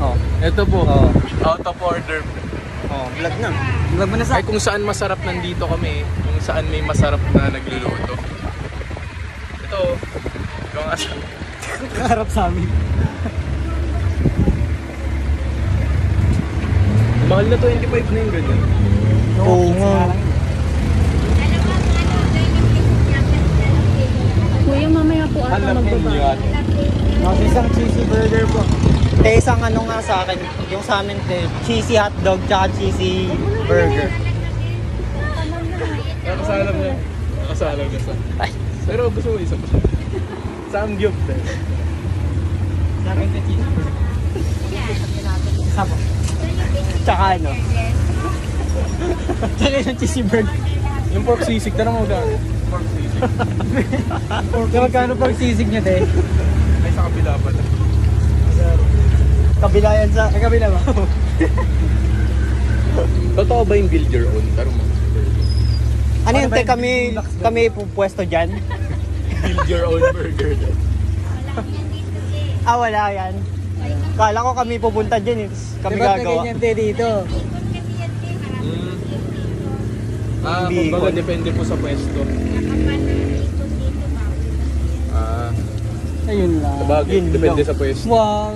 Oh. Ito po. Oh. Out of order. Oh, vlog na. Vlog mo na sa... Ay kung saan masarap nandito kami. Kung saan may masarap na nagluluto. Ito. Yung asa. Harap sa amin. Mahal na 25 na yung ganyan. Oo nga. Kuya, mamaya po ata Alam magbaba. niyo yan. Mas isang cheesy burger po. Te, isang ano nga sa akin. Yung sa amin, te, cheesy hotdog tsaka cheesy burger. Nakasalam niya. Nakasalam niya sa. Pero gusto mo isa pa siya. Samgyup din. Sa akin, te, cheesy burger. Isa po. Tsaka ano? Tsaka yung cheesy burger. Yung pork sisig, tanong mo gano'n? Pork sisig. Magkano pag sisig niya, te? Ay, sa kabila pala. Kabila yan sa... Ay, kabila ba? Totoo ba yung build your own? Pero mo. Ano yun, te? Kami pupwesto dyan? Build your own burger. Ah, wala yan. Kala ko kami pupunta dyan eh. Kami gagawa. Ganyan, te, dito. Kumbaga depende po sa pwesto. Ayun lang. Sabagay, Yun depende lang. sa pwesto. Wow.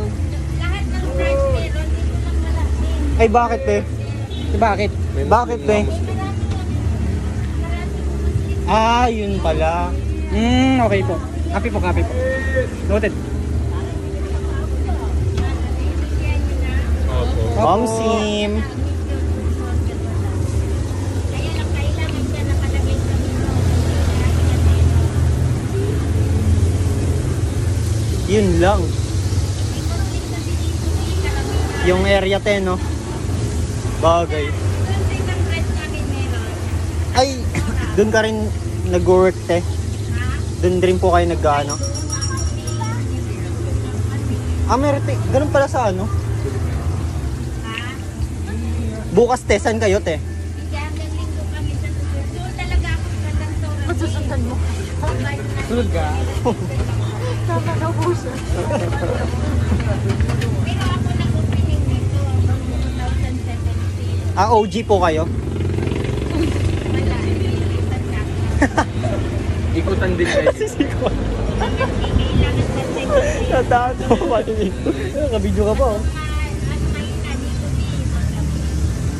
Lahat ng price meron, dito lang malaki. Ay, bakit, te? Bakit? May Bakit, te? Muslim. Ah, yun pala. Okay po. Copy po, copy po. Noted. Opo. Momsim. Kaya lang kailangan siya nakalagay sa menu. Yun lang. Yung area, te, no? Bagay. Ay, dun ka rin nag-work, te. Dun rin po kayo nag-ano. Meron, te. Ganun pala sa ano? Bukas, te. Saan kayo, te? Masusundan mo. Tulog ka? Kakanabusan. Pero ako nag-opening nito hanggang 2017. OG po kayo? Wala. Ilipat na. Ikutan din kayo. Sisikot. Kailangan sa second. Nataan mo pa din. Nakabidyo ka pa, oh.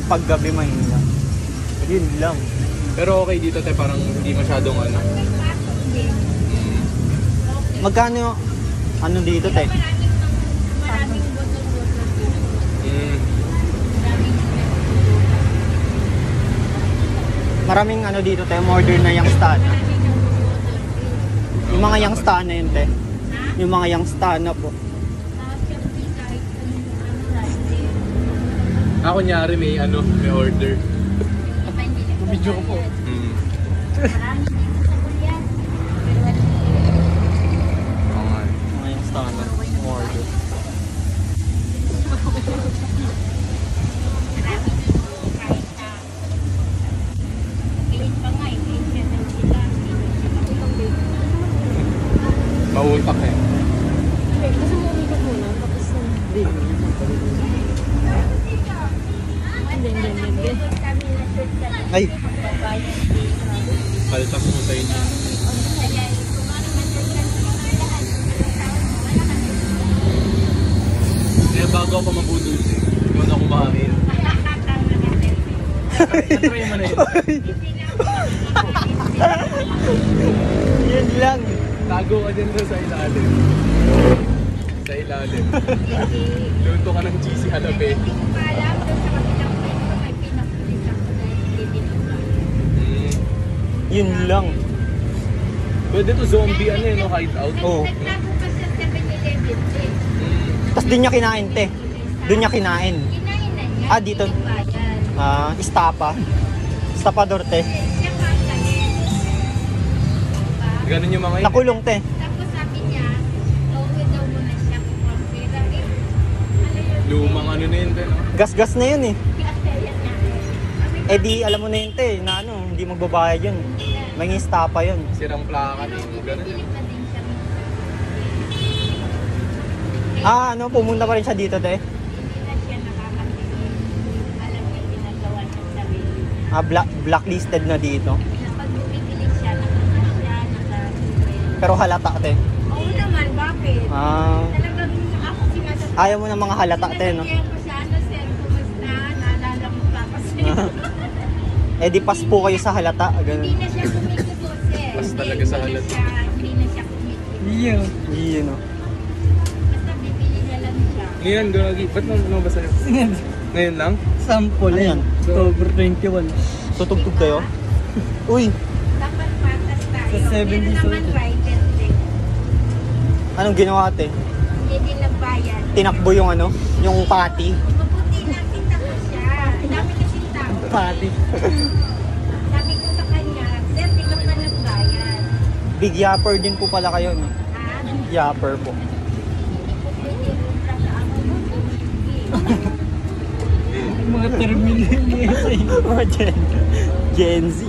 Paggabi mahina. Yun lang. Pero okay dito te, parang hindi masyadong ano. Magkano yung ano dito, te? Maraming botol-botol. Maraming ano dito, te. Order na yung stana. Yung mga yung stana yun, te. Yung mga yung stana po. Ako nyari may ano, may order. Video ko po. Okay. Mga yung stana. Order. Mautak eh. Kasi mo umikot muna, tapos hindi. Ay, Paltas mo sa inyo. Kaya bago ako mabudol eh, yun ako kumain. Natry mo na yun. yun lang. Tago ka dyan doon sa ilalim. Sa ilalim. Luto ka ng cheesy jalapeno. Yun lang. Pwede to zombie ano yun, no? Hideout. Oo. Tapos doon niya kinain, te. Doon niya kinain. Dito. Istapa. Estapador, te. Ganun yung mga yun. Nakulong, te. Tapos sabi niya, uuwi daw muna siya kung pera. Lumang ano na yun, te, no? Gas-gas na yun, eh. Di, alam mo na yun, te, na ano, hindi magbabayad yun. May istapa yun. Sirang plaka na yung ganun. Pumunta pa rin siya dito, te. Blacklisted na dito. Pag bumibili siya, nakakita siya, nakakita. Pero halata te. Oo naman, bakit? Ah, Talagang ako sinasabi. ayaw mo ng mga halata te, no? Sinasabihan ko siya, ano sir, kumusta? Naalala mo pa kasi. Eh di pas po kayo sa halata. Hindi Ganun. na siya kumikito, sir. Pas talaga sa halata. Hindi na siya kumikito. Iya. Yun, no? Basta bibili na lang siya. Ngayon, gagi. Ba't mo basa niyo? Ngayon lang? Sample Ano yan? yan. October 21. Tutugtog kayo? Uy, Dapat patas tayo. Sa 70s Meron naman ulit. rider din. anong ginawa te? Hindi din nagbayad. Tinakbo yung ano, yung pati. Mabuti nakita ko siya. Ang dami kasi tao. Pati. Sabi ko sa kanya, sir, di ka pa nagbayad. Big yapper din po pala kayo, no? Ha? Yapper po. Hindi ko pwede umra sa ako mo. Mga terminal niya sa'yo. Gen Z.